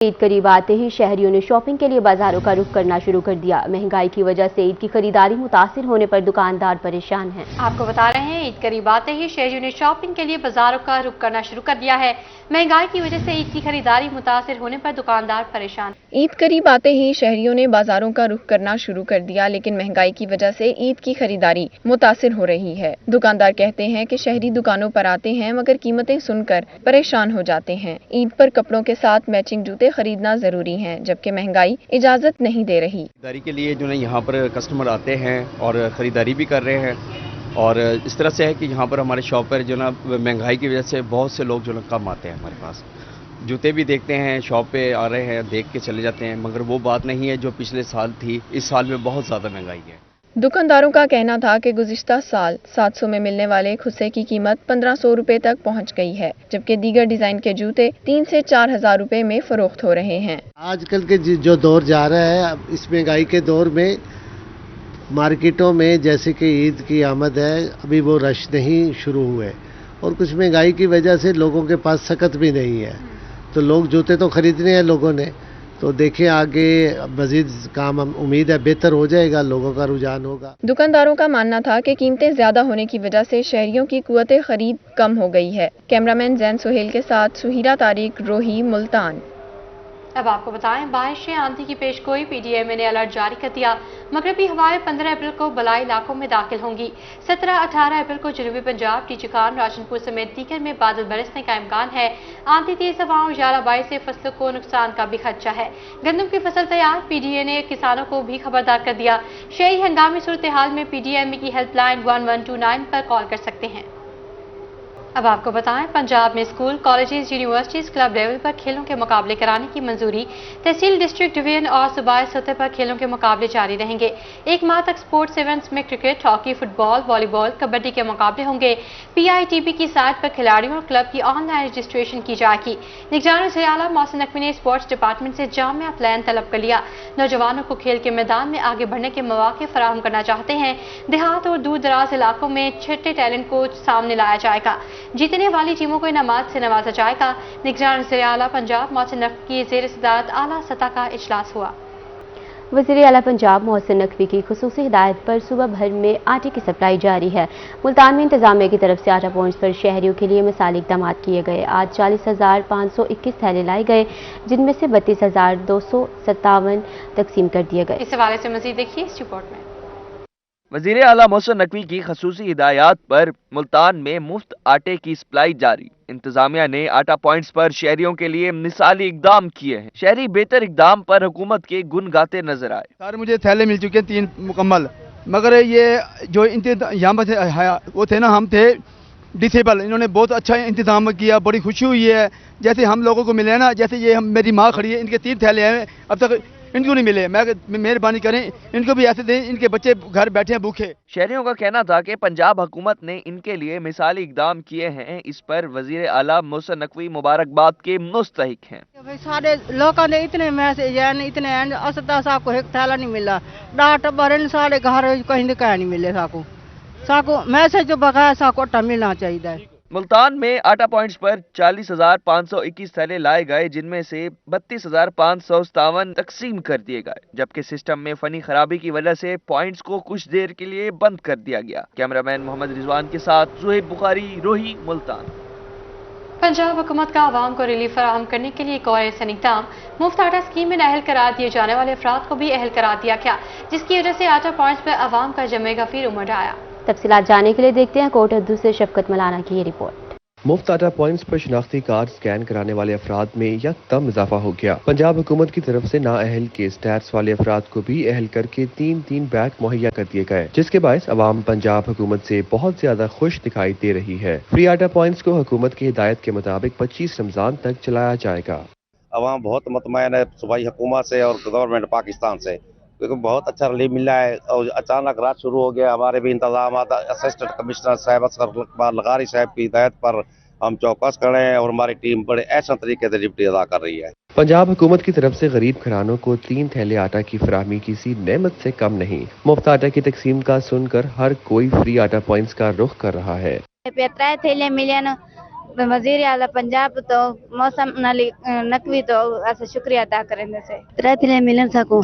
عید قریب آتے ہی شہریوں نے شاپنگ کے لیے بازاروں کا رخ کرنا شروع کر دیا۔ مہنگائی کی وجہ سے عید کی خریداری متاثر ہونے پر دکاندار پریشان ہیں۔ آپ کو بتا رہے ہیں عید قریب آتے ہی شہریوں نے شاپنگ کے لیے بازاروں کا رخ کرنا شروع کر دیا ہے۔ مہنگائی کی وجہ سے عید کی خریداری متاثر ہونے پر دکاندار پریشان۔ عید قریب آتے ہی شہریوں نے بازاروں کا رخ کرنا شروع کر دیا، لیکن مہنگائی کی وجہ سے عید کی خریداری متاثر ہو رہی ہے۔ دکاندار کہتے ہیں کہ شہری دکانوں پر آتے ہیں مگر قیمتیں سن کر پریشان ہو جاتے ہیں۔ عید پر کپڑوں کے ساتھ میچنگ جوتے خریدنا ضروری ہیں، جبکہ مہنگائی اجازت نہیں دے رہی۔ خریداری کے لیے جو ہے یہاں پر کسٹمر آتے ہیں اور خریداری بھی کر رہے ہیں، اور اس طرح سے ہے کہ یہاں پر ہمارے شاپ پر جو نا مہنگائی کی وجہ سے بہت سے لوگ جو نا کم آتے ہیں ہمارے پاس۔ جوتے بھی دیکھتے ہیں، شاپ پہ آ رہے ہیں، دیکھ کے چلے جاتے ہیں، مگر وہ بات نہیں ہے جو پچھلے سال تھی۔ اس سال میں بہت زیادہ مہنگائی ہے۔ دکانداروں کا کہنا تھا کہ گزشتہ سال 700 میں ملنے والے کھسے کی قیمت 1500 روپے تک پہنچ گئی ہے، جبکہ دیگر ڈیزائن کے جوتے 3 سے 4000 روپے میں فروخت ہو رہے ہیں۔ آج کل کے جو دور جا رہا ہے، اس مہنگائی کے دور میں مارکیٹوں میں جیسے کہ عید کی آمد ہے، ابھی وہ رش نہیں شروع ہوئے، اور کچھ مہنگائی کی وجہ سے لوگوں کے پاس سکت بھی نہیں ہے، تو لوگ جوتے تو خریدنے ہیں لوگوں نے، تو دیکھیں آگے مزید کام امید ہے بہتر ہو جائے گا، لوگوں کا رجحان ہوگا۔ دکانداروں کا ماننا تھا کہ قیمتیں زیادہ ہونے کی وجہ سے شہریوں کی قوت خرید کم ہو گئی ہے۔ کیمرامین زین سہیل کے ساتھ سہیرا طارق، روہی، ملتان۔ اب آپ کو بتائیں بارشیں آندھی کی پیش گوئی پی ڈی ایم نے الرٹ جاری کر دیا۔ مغربی ہوائیں 15 اپریل کو بلائی علاقوں میں داخل ہوں گی۔ 17-18 اپریل کو جنوبی پنجاب، ٹیچی خان، راشن پور سمیت دیگر میں بادل برسنے کا امکان ہے۔ آندھی، تیز ہوائیں، ژالہ باری سے فصلوں کو نقصان کا بھی خدشہ ہے۔ گندم کی فصل تیار، پی ڈی اے نے کسانوں کو بھی خبردار کر دیا۔ شہری ہنگامی صورتحال میں پی ڈی ایم کی ہیلپ لائن 1129 پر کال کر سکتے ہیں۔ اب آپ کو بتائیں پنجاب میں school, colleges, universities club level پر کھیلوں کے مقابلے کرانے کی منظوری۔ تحصیل، ڈسٹرکٹ، ڈویژن اور صوبائی سطح پر کھیلوں کے مقابلے جاری رہیں گے۔ 1 ماہ تک اسپورٹس ایونٹس میں کرکٹ، ہاکی، فٹ بال، والی بال، کبڈی کے مقابلے ہوں گے۔ پی آئی ٹی بی کی سائٹ پر کھلاڑیوں اور کلب کی آن لائن رجسٹریشن کی جائے گی۔ نگران وزیر اعلیٰ محسن نقوی نے اسپورٹس ڈپارٹمنٹ سے جامع پلان طلب کر لیا۔ نوجوانوں کو کھیل کے میدان میں آگے بڑھنے کے مواقع فراہم کرنا چاہتے ہیں۔ دیہات اور دور دراز علاقوں میں چھٹے ٹیلنٹ کو سامنے لایا جائے گا۔ جیتنے والی ٹیموں کو انعامات سے نوازا جائے گا۔ نگران وزیر اعلیٰ پنجاب محسن نقوی کی زیر صدارت اعلیٰ سطح کا اجلاس ہوا۔ وزیر اعلیٰ پنجاب محسن نقوی کی خصوصی ہدایت پر صوبہ بھر میں آٹے کی سپلائی جاری ہے۔ ملتان میں انتظامیہ کی طرف سے آٹا پوائنٹس پر شہریوں کے لیے مثالی اقدامات کیے گئے۔ آج 40,521 تھیلے لائے گئے، جن میں سے 32,257 تقسیم کر دیے گئے۔ اس حوالے سے مزید دیکھیے اس رپورٹ میں۔ وزیر اعلیٰ محسن نقوی کی خصوصی ہدایات پر ملتان میں مفت آٹے کی سپلائی جاری۔ انتظامیہ نے آٹا پوائنٹس پر شہریوں کے لیے مثالی اقدام کیے ہیں۔ شہری بہتر اقدام پر حکومت کے گن گاتے نظر آئے۔ سر مجھے تھیلے مل چکے ہیں 3 مکمل، مگر یہ جو یہاں پر وہ تھے نا، ہم تھے ڈسیبل، انہوں نے بہت اچھا انتظام کیا، بڑی خوشی ہوئی ہے۔ جیسے ہم لوگوں کو ملے نا، جیسے یہ میری ماں کھڑی ہے، ان کے 3 تھیلے ہیں، اب تک ان کو نہیں ملے۔ میں مہربانی کریں ان کو بھی ایسے دیں، ان کے بچے گھر بیٹھے ہیں بھوکے۔ شہریوں کا کہنا تھا کہ پنجاب حکومت نے ان کے لیے مثالی اقدام کیے ہیں۔ اس پر وزیر اعلیٰ محسن نقوی مبارکباد کے مستحق ہیں۔ سارے لوگوں نے اتنے میسج اتنے اسدا صاحب کو ایک تھیلا نہیں ملا، ڈاٹ برن سارے گھر کہیں نہیں ملے، ساکو میسج جو بغیر ساکو اٹا ملنا چاہیے۔ ملتان میں آٹا پوائنٹس پر 40,521 تھیلے لائے گئے، جن میں سے 32,557 تقسیم کر دیے گئے، جبکہ سسٹم میں فنی خرابی کی وجہ سے پوائنٹس کو کچھ دیر کے لیے بند کر دیا گیا۔ کیمرامین محمد رضوان کے ساتھ زہیب بخاری، روہی، ملتان۔ پنجاب حکومت کا عوام کو ریلیف فراہم کرنے کے لیے ایک اور احسن اقدام، مفت آٹا اسکیم میں نااہل قرار دیے جانے والے افراد کو بھی اہل قرار دیا گیا، جس کی وجہ سے آٹا پوائنٹس پر عوام کا جمع غفیر امڑ آیا۔ تفصیلات جاننے کے لیے دیکھتے ہیں کوٹ اردو سے شفقت ملانا کی یہ رپورٹ۔ مفت آٹا پوائنٹس پر شناختی کارڈ سکین کرانے والے افراد میں یکدم اضافہ ہو گیا۔ پنجاب حکومت کی طرف سے نااہل کیس ٹیکس والے افراد کو بھی اہل کر کے 3 بیگ مہیا کر دیے گئے، جس کے باعث عوام پنجاب حکومت سے بہت زیادہ خوش دکھائی دے رہی ہے۔ فری آٹا پوائنٹس کو حکومت کی ہدایت کے مطابق 25 رمضان تک چلایا جائے گا۔ عوام بہت مطمئن ہے صوبائی حکومت سے اور گورنمنٹ پاکستان سے، کیونکہ بہت اچھا ریلیف ملا ہے، اور اچانک رات شروع ہو گیا۔ ہمارے بھی انتظامات اسسٹنٹ کمشنر صاحب اصغر اقبال لغاری صاحب کی ہدایت پر ہم چوکس کھڑے ہیں، اور ہماری ٹیم بڑے احسن طریقے سے ڈیوٹی ادا کر رہی ہے۔ پنجاب حکومت کی طرف سے غریب گھرانوں کو 3 تھیلے آٹا کی فراہمی کسی نعمت سے کم نہیں۔ مفت آٹا کی تقسیم کا سن کر ہر کوئی فری آٹا پوائنٹس کا رخ کر رہا ہے۔ 3 تھیلے ملے نا، वजीर आला पंजाब तो मौसम नकवी तो अस शुक्रिया अदा करेंगे से तरह मिलन सको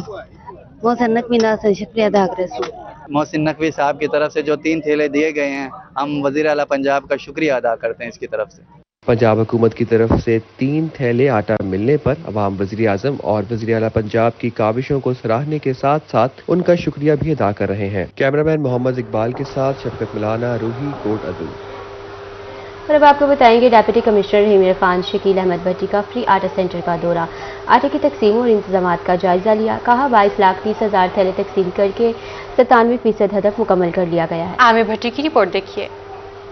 मौसम नकवी ना शुक्रिया अदा करे सो मोहसिन नकवी साहब की तरफ से जो 3 थैले दिए गए हैं, हम वजीर आला पंजाब का शुक्रिया अदा करते हैं इसकी तरफ से। पंजाब हुकूमत की तरफ से 3 थैले आटा मिलने पर अवाम वज़ीर आज़म और वज़ीर आला पंजाब की काविशों को सराहने के साथ साथ उनका शुक्रिया भी अदा कर रहे हैं। कैमरामैन मोहम्मद इकबाल के साथ शफकत मिलाना, रूही, कोट अदू। और अब आपको बताएंगे डिप्टी कमिश्नर रहीम खान शकील अहमद भट्टी का फ्री आटा सेंटर का दौरा, आटे की तकसीम और इंतजामात का जायजा लिया। कहा 22,30,000 थैले तकसीम करके 97% हदफ मुकम्मल कर लिया गया है। आमिर भट्टी की रिपोर्ट देखिए।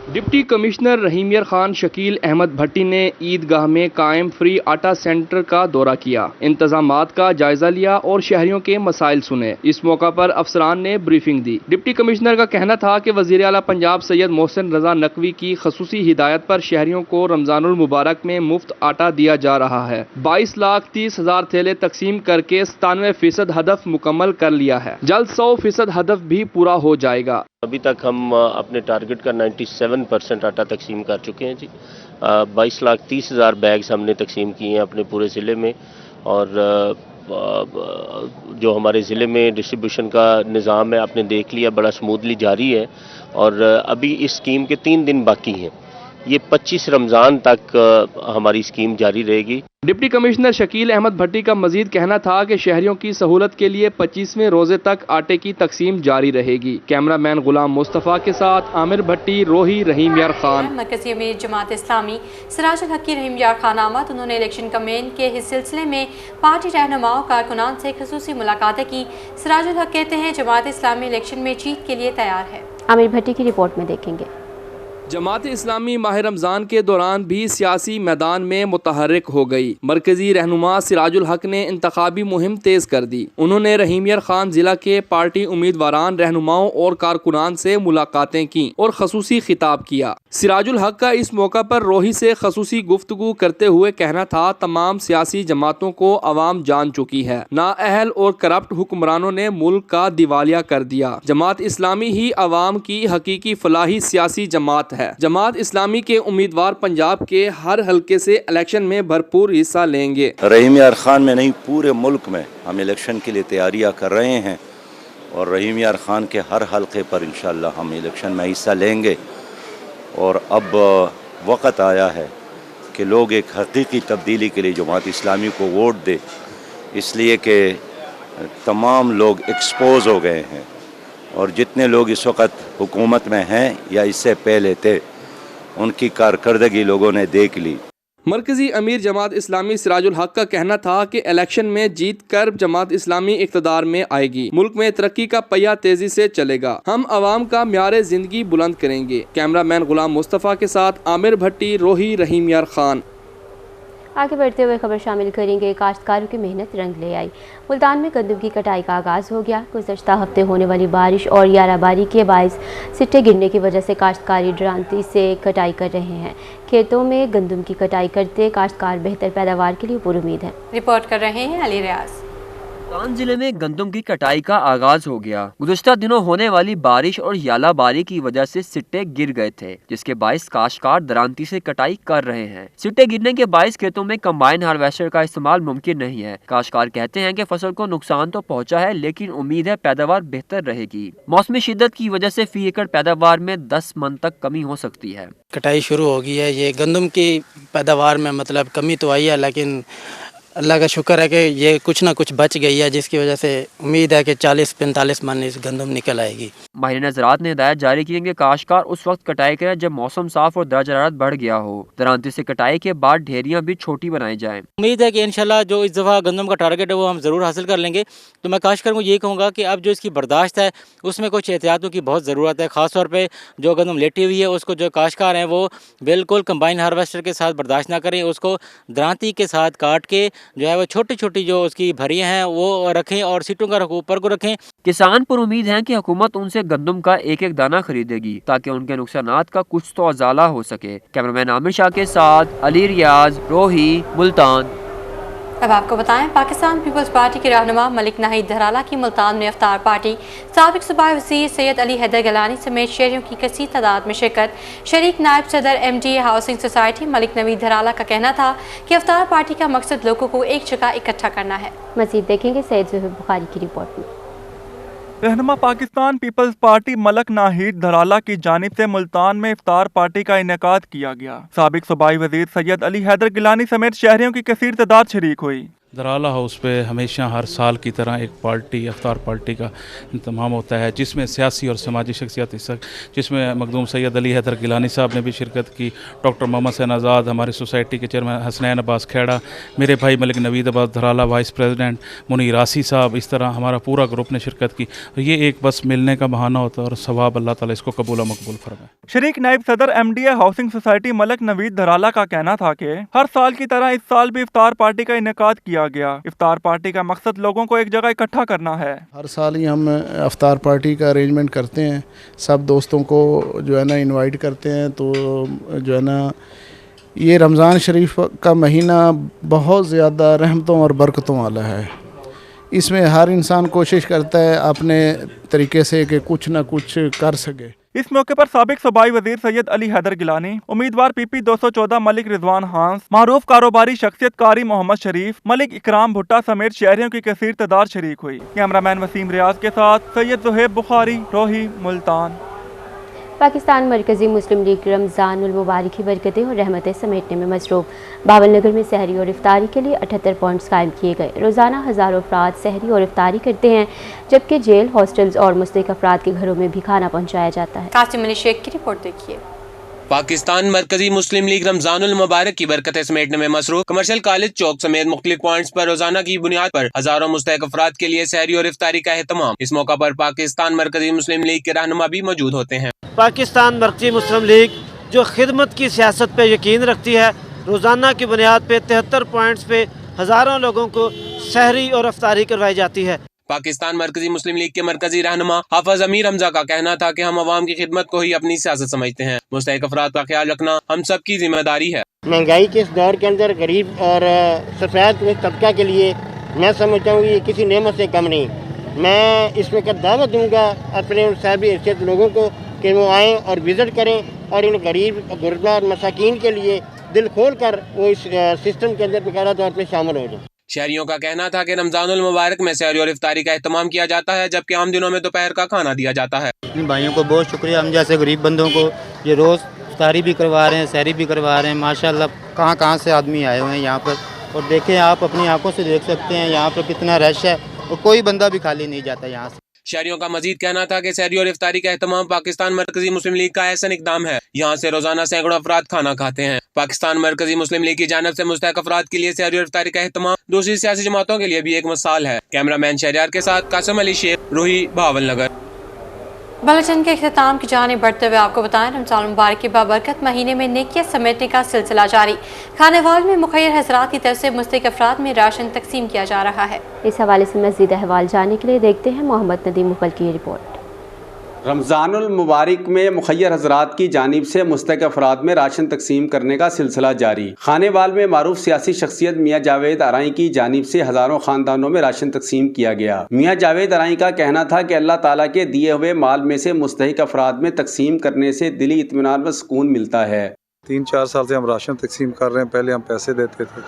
डिप्टी कमिश्नर रहीम खान शकील अहमद भट्टी ने ईदगाह में कायम फ्री आटा सेंटर का दौरा किया, इंतजामात का जायजा लिया और शहरियों के मसाइल सुने। इस मौका पर अफसरान ने ब्रीफिंग दी। डिप्टी कमिश्नर का कहना था कि वजीर आला पंजाब सैयद मोहसिन रजा नकवी की खसूसी हिदायत पर शहरियों को रमजानुल मुबारक में मुफ्त आटा दिया जा रहा है। 22,30,000 थैले तकसीम करके 97% हदफ मुकम्मल कर लिया है। जल्द 100% हदफ भी पूरा हो जाएगा। अभी तक हम अपने टारगेट का 97% आटा तकसीम कर चुके हैं जी। 22,30,000 बैग्स हमने तकसीम किए हैं अपने पूरे ज़िले में, और जो हमारे ज़िले में डिस्ट्रीब्यूशन का निज़ाम है आपने देख लिया, बड़ा स्मूथली जारी है। और अभी इस स्कीम के 3 दिन बाकी हैं, ये 25 रमज़ान तक हमारी स्कीम जारी रहेगी। डिप्टी कमिश्नर शकील अहमद भट्टी का मजीद कहना था कि शहरियों की सहूलत के लिए 25वें रोजे तक आटे की तकसीम जारी रहेगी। कैमरामैन गुलाम मुस्तफ़ा के साथ आमिर भट्टी, रोही, रहीम यार खान। मरकज़ी अमीर जमात इस्लामी सिराजुल हक की रहीम यार खान आमद। उन्होंने इलेक्शन कमेंट के इस सिलसिले में पार्टी रहनुमाओं कारकुनान से खसूसी मुलाकातें की। सिराजुल हक कहते हैं जमात इस्लामी इलेक्शन में जीत के लिए तैयार है। आमिर भट्टी की रिपोर्ट में देखेंगे। जमात इस्लामी माह रमज़ान के दौरान भी सियासी मैदान में मुतहर्रिक हो गई। मरकजी रहनुमा सिराजुल हक ने इंतखाबी मुहिम तेज़ कर दी। उन्होंने रहीम यार खान जिला के पार्टी उम्मीदवारान, रहनुमाओं और कारकुनान से मुलाकातें की और खसूसी खिताब किया। सिराजुल हक का इस मौका पर रोही से खसूसी गुफ्तगू करते हुए कहना था, तमाम सियासी जमातों को अवाम जान चुकी है। नाअहल और करप्ट हुक्मरानों ने मुल्क का दिवालिया कर दिया। जमात इस्लामी ही अवाम की हकीकी फलाही सियासी जमात है। जमात इस्लामी के उम्मीदवार पंजाब के हर हलके से इलेक्शन में भरपूर हिस्सा लेंगे। रहीम यार खान में नहीं, पूरे मुल्क में हम इलेक्शन के लिए तैयारियां कर रहे हैं और रहीम यार खान के हर हलके पर इंशाअल्लाह हम इलेक्शन में हिस्सा लेंगे। और अब वक्त आया है कि लोग एक हकीकी तब्दीली के लिए जमात इस्लामी को वोट दे, इसलिए कि तमाम लोग एक्सपोज हो गए हैं और जितने लोग इस वक्त हुकूमत में हैं या इससे पहले थे, उनकी कारकर्दगी लोगों ने देख ली। मरकजी अमीर जमात इस्लामी सिराजुल हक का कहना था कि इलेक्शन में जीत कर जमात इस्लामी इक़्तिदार में आएगी। मुल्क में तरक्की का पहिया तेजी से चलेगा। हम आवाम का म्यार जिंदगी बुलंद करेंगे। कैमरामैन गुलाम मुस्तफ़ा के साथ आमिर भट्टी, रोही, रहीम यार खान। आगे बढ़ते हुए खबर शामिल करेंगे। काश्तकारों की मेहनत रंग ले आई। मुल्तान में गंदम की कटाई का आगाज़ हो गया। गुज़श्ता हफ्ते होने वाली बारिश और याराबारी के बायस सिट्टे गिरने की वजह से काश्तकारी डरांती से कटाई कर रहे हैं। खेतों में गंदम की कटाई करते काश्तकार बेहतर पैदावार के लिए पुरुमीद है। रिपोर्ट कर रहे हैं अली रियाज। मुल्तान जिले में गंदम की कटाई का आगाज हो गया। गुज़श्ता दिनों होने वाली बारिश और यालाबारी की वजह से सिट्टे गिर गए थे, जिसके बायस काश्तकार दरांती से कटाई कर रहे हैं। सिट्टे गिरने के बायस खेतों में कंबाइन हार्वेस्टर का इस्तेमाल मुमकिन नहीं है। काश्तकार कहते हैं कि फसल को नुकसान तो पहुंचा है, लेकिन उम्मीद है पैदावार बेहतर रहेगी। मौसमी शिद्दत की वजह से फी एकड़ पैदावार में 10 मन तक कमी हो सकती है। कटाई शुरू हो गई है। ये गंदम की पैदावार में मतलब कमी तो आई है, लेकिन अल्लाह का शुक्र है कि ये कुछ ना कुछ बच गई है, जिसकी वजह से उम्मीद है कि 40-45 मन इस गंदम निकल आएगी। माहिर ज़राअत ने हिदायत जारी की है कि काश्तकार उस वक्त कटाई करें जब मौसम साफ और दर्जा हरारत बढ़ गया हो। दरांती से कटाई के बाद ढेरियां भी छोटी बनाई जाएं। उम्मीद है कि इंशाल्लाह जो इस दफ़ा गंदम का टारगेट है वो हम ज़रूर हासिल कर लेंगे। तो मैं काश्तकार को ये कहूँगा कि अब जो इसकी बर्दाश्त है उसमें कुछ एहतियातों की बहुत ज़रूरत है। ख़ासतौर पर जो गंदम लेटी हुई है उसको जो काश्तकार हैं वो बिल्कुल कंबाइन हार्वेस्टर के साथ बर्दाश्त ना करें, उसको दरांती के साथ काट के जो है वो छोटी छोटी जो उसकी भरियां हैं वो रखें और सीटों का ऊपर को रखें। किसान पर उम्मीद है कि हुकूमत उनसे गंदम का एक एक दाना खरीदेगी ताकि उनके नुकसानात का कुछ तो अजाला हो सके। कैमरामैन आमिर शाह के साथ अली रियाज, रोही, मुल्तान। अब आपको बताएं, पाकिस्तान पीपल्स पार्टी के रहनुमा मलिक नाहिद धराला की मुल्तान में इफ्तार पार्टी, साबिक सूबाई वज़ीर सैयद अली हैदर गिलानी समेत शहरियों की कसीर तादाद में शिरकत। शरीक नायब सदर MDA housing society Malik Naveed Dharala का कहना था कि इफ्तार पार्टी का मकसद लोगों को एक जगह इकट्ठा करना है। मज़ीद देखेंगे सैयद ज़ुहैब बुखारी की रिपोर्ट में। रहनुमा पाकिस्तान पीपल्स पार्टी मलिक नाहिद धराला की जानिब से मुल्तान में इफ्तार पार्टी का इनेकाद किया गया। साबिक सूबाई वज़ीर सैयद अली हैदर गिलानी समेत शहरियों की कसीर तादाद शरीक हुई। धराला हाउस पे हमेशा हर साल की तरह एक पार्टी इफ्तार पार्टी का इंतमाम होता है, जिसमें सियासी और समाजी शख्सियत जिसमें मखदूम सैयद अली हैदर गिलानी साहब ने भी शिरकत की, डॉक्टर मोहम्मद हुसैन आज़ाद, हमारी सोसाइटी के चेयरमैन हसनैन अब्बास खेड़ा, मेरे भाई मलिक नवीद अब्बास धराला वाइस प्रेसिडेंट, मुनीर आसी साहब, इस तरह हमारा पूरा ग्रुप ने शिरकत की। ये एक बस मिलने का बहाना होता है और सवाब अल्लाह ताला इसको कबूल मकबूल फरमाए। शरीक नायब सदर MDA housing society Malik Naveed Dharala का कहना था कि हर साल की तरह इस साल भी इफ्तार पार्टी का इनेकाद किया गया। इफ्तार पार्टी का मकसद लोगों को एक जगह इकट्ठा करना है। हर साल ही हम इफ्तार पार्टी का अरेंजमेंट करते हैं, सब दोस्तों को जो है ना इनवाइट करते हैं। तो जो है ना ये रमज़ान शरीफ का महीना बहुत ज़्यादा रहमतों और बरकतों वाला है। इसमें हर इंसान कोशिश करता है अपने तरीके से कि कुछ ना कुछ कर सके। इस मौके पर साबिक सूबाई वज़ीर सैयद अली हैदर गिलानी, उम्मीदवार PP 214 मलिक रिजवान हांस, मारूफ कारोबारी शख्सियत कारी मोहम्मद शरीफ, मलिक इकराम भुट्टा समेत शहरियों की कसीर तादाद शरीक हुई। कैमरामैन वसीम रियाज के साथ सैयद ज़ुहैब बुखारी, रोही, मुल्तान। पाकिस्तान मरकज़ी मुस्लिम लीग रमज़ानुल मुबारक की बरकतें और रहमतें समेटने में मसरूफ़। बावलनगर में सहरी और इफ्तारी के लिए 78 पॉइंट्स कायम किए गए। रोज़ाना हज़ारों अफराद सहरी और इफ्तारी करते हैं, जबकि जेल, हॉस्टल्स और मुस्तहिक अफराद के घरों में भी खाना पहुँचाया जाता है। कासिम अली शेख की रिपोर्ट देखिए। पाकिस्तान मरकजी मुस्लिम लीग रमजानुल मुबारक की बरकतें समेटने में मसरूफ। कमर्शियल कॉलेज चौक समेत मुख्तलिफ पॉइंट्स पर रोजाना की बुनियाद पर हजारों मुस्तहिक अफराद के लिए सहरी और इफ्तारी का एहतमाम। इस मौका पर पाकिस्तान मरकजी मुस्लिम लीग के रहनुमा भी मौजूद होते हैं। पाकिस्तान मरकजी मुस्लिम लीग जो खिदमत की सियासत पे यकीन रखती है, रोजाना की बुनियाद पे 73 पॉइंट्स पे हजारों लोगों को सहरी और इफ्तारी करवाई जाती है। पाकिस्तान मरकजी मुस्लिम लीग के मरकजी रहनुमा हाफिज अमीर हमजा का कहना था कि हम अवाम की खिदमत को ही अपनी सियासत समझते हैं। मुस्तहिक अफराद का ख्याल रखना हम सबकी जिम्मेदारी है। महंगाई के इस दौर के अंदर गरीब और सफेद तबका के लिए मैं समझता हूँ ये किसी नेमत से कम नहीं। मैं इसमें कर दावत दूंगा अपने साहबी हैसियत लोगों को कि वो आएँ और विज़िट करें और इन गरीब गुरबा और मसाकीन के लिए दिल खोल कर वो इस सिस्टम के अंदर बेकारा तौर पर शामिल हो जाए। शहरियों का कहना था कि रमजानुल मुबारक में सहरी और इफ्तारी का एहतमाम किया जाता है, जबकि आम दिनों में दोपहर का खाना दिया जाता है। इन भाइयों को बहुत शुक्रिया, हम जैसे गरीब बंदों को ये रोज़ इफ्तारी भी करवा रहे हैं, सहरी भी करवा रहे हैं। माशाल्लाह कहाँ कहाँ से आदमी आए हुए हैं यहाँ पर, और देखें आप अपनी आंखों से देख सकते हैं यहाँ पर कितना रश है और कोई बंदा भी खाली नहीं जाता यहाँ से। शहरियों का मजीद कहना था कि सहरी और इफ्तारी का एहतमाम पाकिस्तान मरकजी मुस्लिम लीग का ऐसा इकदाम है, यहाँ से रोजाना सैकड़ों अफराद खाना खाते हैं। पाकिस्तान मरकजी मुस्लिम लीग की जानिब से मुस्तहिक अफराद के लिए सहरी और इफ्तारी का एहतमाम दूसरी सियासी जमातों के लिए भी एक मिसाल है। कैमरामैन शहरियार के साथ कासिम अली शेख, रूही, भावलनगर। बुलेटिन के इख्तिताम की जानिब बढ़ते हुए आपको बताएं, रमजान मुबारक के बाबरकत महीने में नेकियां समेटने का सिलसिला जारी। खानेवाल में मुखैर हज़रात की तरफ से मुस्तहिक अफराद में राशन तकसीम किया जा रहा है। इस हवाले से मज़ीद अहवाल जानने के लिए देखते हैं मोहम्मद नदीम मुगल की रिपोर्ट। रमज़ानुल मुबारक में मुखैर हज़रात की जानिब से मुस्तहिक अफराद में राशन तकसीम करने का सिलसिला जारी। खानेवाल में मारूफ सियासी शख्सियत मियाँ जावेद आराई की जानिब से हज़ारों ख़ानदानों में राशन तकसीम किया गया। मियाँ जावेद आराई का कहना था कि अल्लाह ताला के दिए हुए माल में से मुस्तहिक अफराद में तकसीम करने से दिली इत्मीनान व सुकून मिलता है। 3-4 साल से हम राशन तकसीम कर रहे हैं, पहले हम पैसे देते थे,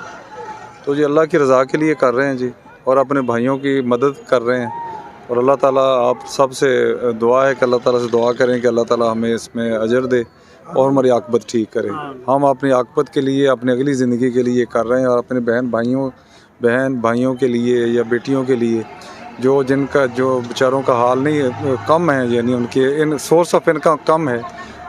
तो जी अल्लाह की रज़ा के लिए कर रहे हैं जी, और अपने भाइयों की मदद कर रहे हैं। और अल्लाह ताला आप सब से दुआ है कि अल्लाह ताला से दुआ करें कि अल्लाह ताला हमें इसमें अजर दे और हमारी आकबत ठीक करे। हम अपनी आकबत के लिए, अपनी अगली ज़िंदगी के लिए कर रहे हैं, और अपने बहन भाइयों के लिए या बेटियों के लिए जो बेचारों का हाल नहीं कम है, यानी उनके इन सोर्स ऑफ इनकम कम है,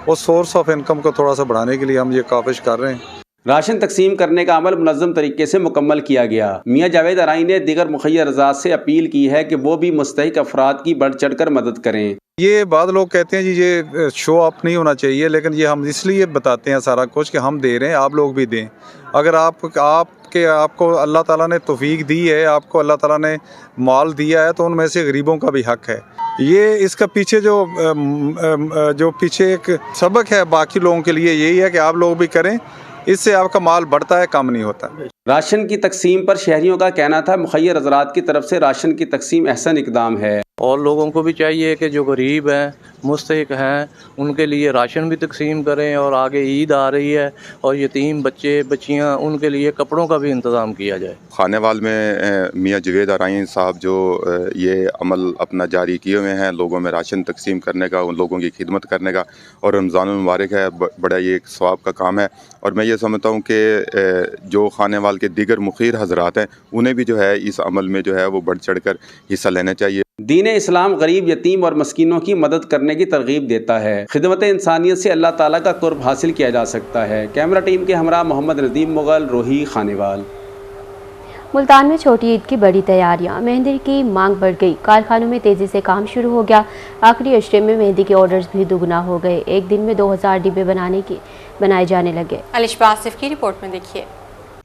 उस सोर्स ऑफ इनकम को थोड़ा सा बढ़ाने के लिए हम ये काविश कर रहे हैं। राशन तकसीम करने का अमल मुनज़्ज़म तरीके से मुकम्मल किया गया। मियाँ जावेद आराई ने दीगर मुखैर हज़रात से अपील की है कि वो भी मुस्तहिक अफराद की बढ़ चढ़ कर मदद करें। ये बाद लोग कहते हैं जी ये शो ऑफ नहीं होना चाहिए, लेकिन ये हम इसलिए बताते हैं सारा कुछ कि हम दे रहे हैं, आप लोग भी दें। अगर आपको अल्लाह ताला ने तौफीक दी है, आपको अल्लाह ताला ने माल दिया है, तो उनमें से गरीबों का भी हक है। ये इसका पीछे जो पीछे एक सबक है बाकी लोगों के लिए, यही है कि आप लोग भी करें, इससे आपका माल बढ़ता है, कम नहीं होता। राशन की तकसीम पर शहरियों का कहना था मुखय्यर हजरात की तरफ से राशन की तकसीम अहसन इकदाम है। और लोगों को भी चाहिए कि जो गरीब हैं, मुस्तहिक हैं, उनके लिए राशन भी तकसीम करें। और आगे ईद आ रही है और यतीम बच्चे बच्चियां, उनके लिए कपड़ों का भी इंतज़ाम किया जाए। खानेवाल में मियाँ जवेद आराइन साहब जो ये अमल अपना जारी किए हुए हैं, लोगों में राशन तकसीम करने का, उन लोगों की खिदमत करने का, और रमज़ान मुबारक है, बड़ा ये एक सवाब का काम है। और मैं ये समझता हूँ कि जो खानेवाल के दीगर मुखीर हजरात हैं, उन्हें भी जो है इस अमल में जो है वो बढ़ चढ़ कर हिस्सा लेना चाहिए। दीन इस्लाम गरीब, यतीम और मस्कीनों की मदद करने की तरगीब देता है। खिदमत इंसानियत से अल्लाह ताला का कुर्ब हासिल किया जा सकता है। कैमरा टीम के हमरा मोहम्मद नदीम मुगल, रोही, खानेवाल। मुल्तान में छोटी ईद की बड़ी तैयारियां, मेहंदी की मांग बढ़ गई, कारखानों में तेजी से काम शुरू हो गया। आखिरी अशरे में मेहंदी के ऑर्डर्स भी दुगना हो गए। एक दिन में 2000 डिब्बे बनाए जाने लगे। अलिशा आसिफ की रिपोर्ट में देखिए।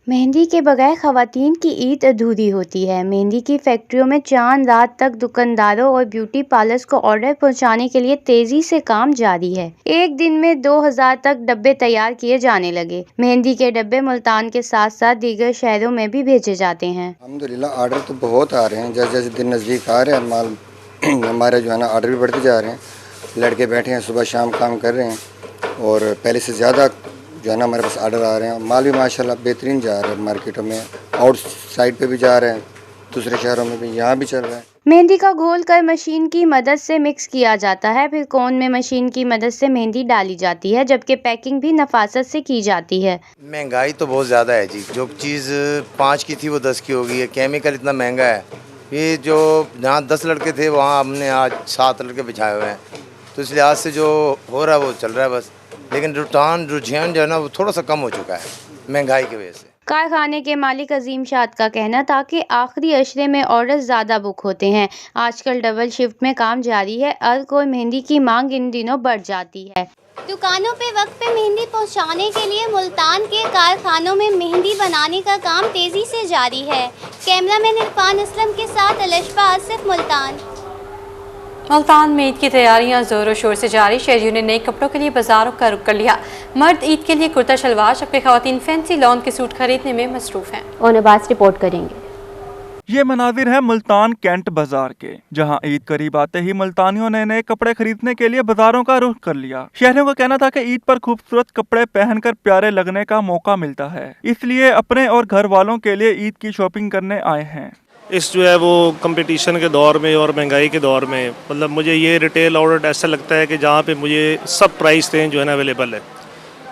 मेहंदी के बगैर ख़वातीन की ईद अधूरी होती है। मेहंदी की फैक्ट्रियों में चांद रात तक दुकानदारों और ब्यूटी पार्लर्स को ऑर्डर पहुंचाने के लिए तेजी से काम जारी है। एक दिन में 2000 तक डब्बे तैयार किए जाने लगे। मेहंदी के डब्बे मुल्तान के साथ साथ दीगर शहरों में भी भेजे जाते हैं। अल्हम्दुलिल्लाह ऑर्डर तो बहुत आ रहे हैं, जैसे जैसे दिन नज़दीक आ रहे हैं माल हमारे जो है ना ऑर्डर भी बढ़ते जा रहे हैं। लड़के बैठे हैं, सुबह शाम काम कर रहे हैं और पहले से ज़्यादा जो है ना हमारे पास ऑर्डर आ रहे हैं। माल भी माशाल्लाह बेहतरीन जा रहा है, मार्केटों में आउट साइड पे भी जा रहे हैं, दूसरे शहरों में भी, यहाँ भी चल रहा है। मेहंदी का घोल कर मशीन की मदद से मिक्स किया जाता है, फिर कोन में मशीन की मदद से मेहंदी डाली जाती है, जबकि पैकिंग भी नफासत से की जाती है। महंगाई तो बहुत ज़्यादा है जी, जो चीज़ 5 की थी वो 10 की हो गई है। केमिकल इतना महंगा है, ये जो जहाँ 10 लड़के थे वहाँ हमने आज 7 लड़के बिछाए हुए हैं, तो इस लिहाज से जो हो रहा है वो चल रहा है बस। लेकिन रुझान जो है ना वो थोड़ा सा कम हो चुका है महंगाई की वजह से। कारखाने के मालिक अजीम शाद का कहना था कि आखिरी अशरे में ऑर्डर ज़्यादा बुक होते हैं। आजकल डबल शिफ्ट में काम जारी है और कोई मेहंदी की मांग इन दिनों बढ़ जाती है। दुकानों पे वक्त पे मेहंदी पहुंचाने के लिए मुल्तान के कारखानों में मेहंदी बनाने का काम तेज़ी से जारी है। कैमरामैन इरफान असलम के साथ अलिशा आसिफ, मुल्तान। मुल्तान में ईद की तैयारियां जोरों शोर से जारी। शहरियों ने नए कपड़ों के लिए बाजारों का रुख कर लिया। मर्द ईद के लिए कुर्ता शलवार, जबकि खवातीन फैंसी लॉन के सूट खरीदने में मसरूफ हैं। और नबाज रिपोर्ट करेंगे। ये मनाजिर है मुल्तान कैंट बाजार के, जहां ईद करीब आते ही मुल्तानियों ने नए कपड़े खरीदने के लिए बाजारों का रुख कर लिया। शहरियों का कहना था कि ईद पर खूबसूरत कपड़े पहनकर प्यारे लगने का मौका मिलता है, इसलिए अपने और घर वालों के लिए ईद की शॉपिंग करने आए हैं। इस जो है वो कंपटीशन के दौर में और महंगाई के दौर में, मतलब मुझे ये रिटेल आउटलेट ऐसा लगता है कि जहाँ पे मुझे सब प्राइस रेंज जो है ना अवेलेबल है।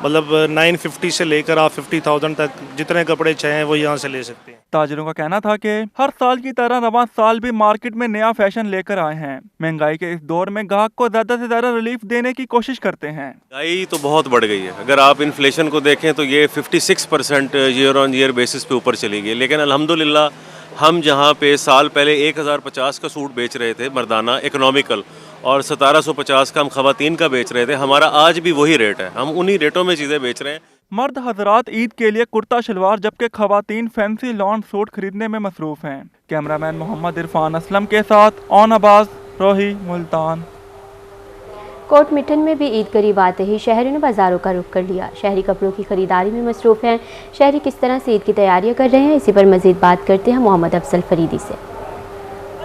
मतलब 950 से लेकर आप 50,000 तक जितने कपड़े चाहें वो यहाँ से ले सकते हैं। ताजिरों का कहना था कि हर साल की तरह रवां साल भी मार्केट में नया फैशन लेकर आए हैं। महंगाई के इस दौर में ग्राहक को ज्यादा से ज्यादा रिलीफ देने की कोशिश करते हैं। महंगाई तो बहुत बढ़ गई है, अगर आप इन्फ्लेशन को देखें तो ये 56% ईयर ऑन ईयर बेसिस पे ऊपर चली गई। लेकिन अल्हम्दुलिल्लाह हम जहाँ पे साल पहले 1050 का सूट बेच रहे थे मर्दाना इकोनॉमिकल और 1750 का हम खवातीन का बेच रहे थे, हमारा आज भी वही रेट है, हम उन्हीं रेटों में चीज़ें बेच रहे हैं। मर्द हजरात ईद के लिए कुर्ता शलवार, जबकि खवातीन फैंसी लॉन सूट खरीदने में मसरूफ हैं। कैमरामैन मोहम्मद इरफान असलम के साथ ऑन अब्बास, रोही, मुल्तान। कोट मिठन में भी ईद करीब आते ही शहरियों ने बाजारों का रुख कर लिया। शहरी कपड़ों की खरीदारी में मसरूफ हैं। शहरी किस तरह से ईद की तैयारियां कर रहे हैं, इसी पर मजीद बात करते हैं मोहम्मद अफजल फरीदी से।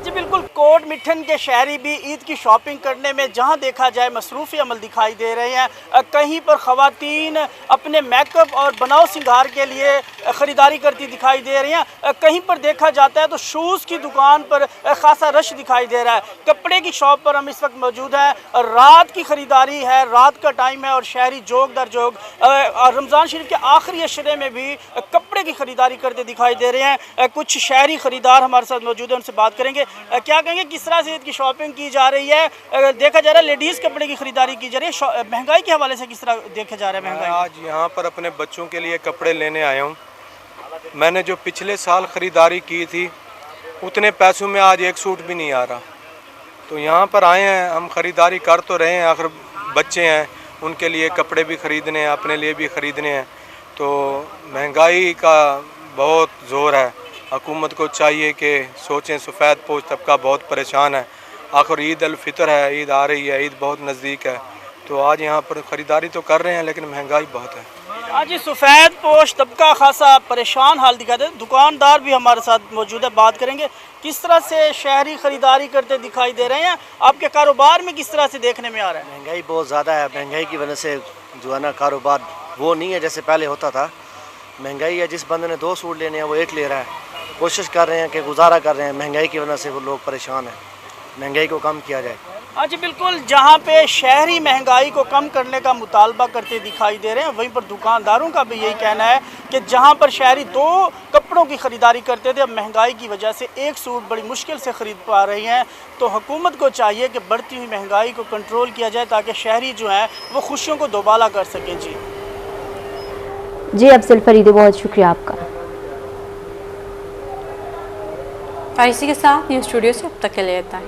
जी बिल्कुल, कोट मिठन के शहरी भी ईद की शॉपिंग करने में जहां देखा जाए मसरूफ़ी अमल दिखाई दे रहे हैं। कहीं पर ख़वातीन अपने मेकअप और बनाव सिंगार के लिए ख़रीदारी करती दिखाई दे रही हैं। कहीं पर देखा जाता है तो शूज़ की दुकान पर ख़ासा रश दिखाई दे रहा है। कपड़े की शॉप पर हम इस वक्त मौजूद हैं। रात की ख़रीदारी है, रात का टाइम है और शहरी जोग दर जोग रमज़ान शरीफ के आखिरी अशरे में भी कपड़े की ख़रीदारी करते दिखाई दे रहे हैं। कुछ शहरी ख़रीदार हमारे साथ मौजूद हैं, उनसे बात करेंगे। क्या कहेंगे, किस तरह से ईद की शॉपिंग की जा रही है? देखा जा रहा है लेडीज़ कपड़े की खरीदारी की जा रही है, महंगाई के हवाले से किस तरह देखा जा रहा है महंगाई? आज यहाँ पर अपने बच्चों के लिए कपड़े लेने आया हूँ। मैंने जो पिछले साल ख़रीदारी की थी उतने पैसों में आज एक सूट भी नहीं आ रहा, तो यहाँ पर आए हैं हम, ख़रीदारी कर तो रहे हैं, आखिर बच्चे हैं उनके लिए कपड़े भी ख़रीदने हैं, अपने लिए भी ख़रीदने हैं। तो महंगाई का बहुत ज़ोर है, हुकूमत को चाहिए कि सोचें। सफ़ेद पोश तबका बहुत परेशान है, आखिर ईद अल फितर है, ईद आ रही है, ईद बहुत नज़दीक है, तो आज यहाँ पर ख़रीदारी तो कर रहे हैं लेकिन महंगाई बहुत है। आज सफ़ेद पोश तबका खासा परेशान हाल दिखाते हैं। दुकानदार भी हमारे साथ मौजूद है, बात करेंगे किस तरह से शहरी ख़रीदारी करते दिखाई दे रहे हैं, आपके कारोबार में किस तरह से देखने में आ रहा है। महंगाई बहुत ज़्यादा है, महंगाई की वजह से जो है ना कारोबार वो नहीं है जैसे पहले होता था। महंगाई है, जिस बंदे ने 2 सूट लेने हैं वो 1 ले रहा है। कोशिश कर रहे हैं कि गुजारा कर रहे हैं, महंगाई की वजह से वो लोग परेशान हैं, महंगाई को कम किया जाए। हाँ जी बिल्कुल, जहाँ पे शहरी महंगाई को कम करने का मुतालबा करते दिखाई दे रहे हैं, वहीं पर दुकानदारों का भी यही कहना है कि जहाँ पर शहरी 2 कपड़ों की ख़रीदारी करते थे, अब महंगाई की वजह से 1 सूट बड़ी मुश्किल से ख़रीद पा रही हैं। तो हुकूमत को चाहिए कि बढ़ती हुई महंगाई को कंट्रोल किया जाए ताकि शहरी जो हैं वो खुशियों को दोबाला कर सकें। जी अफजल फरीदी, बहुत शुक्रिया आपका। और इसी के साथ न्यूज़ स्टूडियो से अब तक के लिए इतना ही।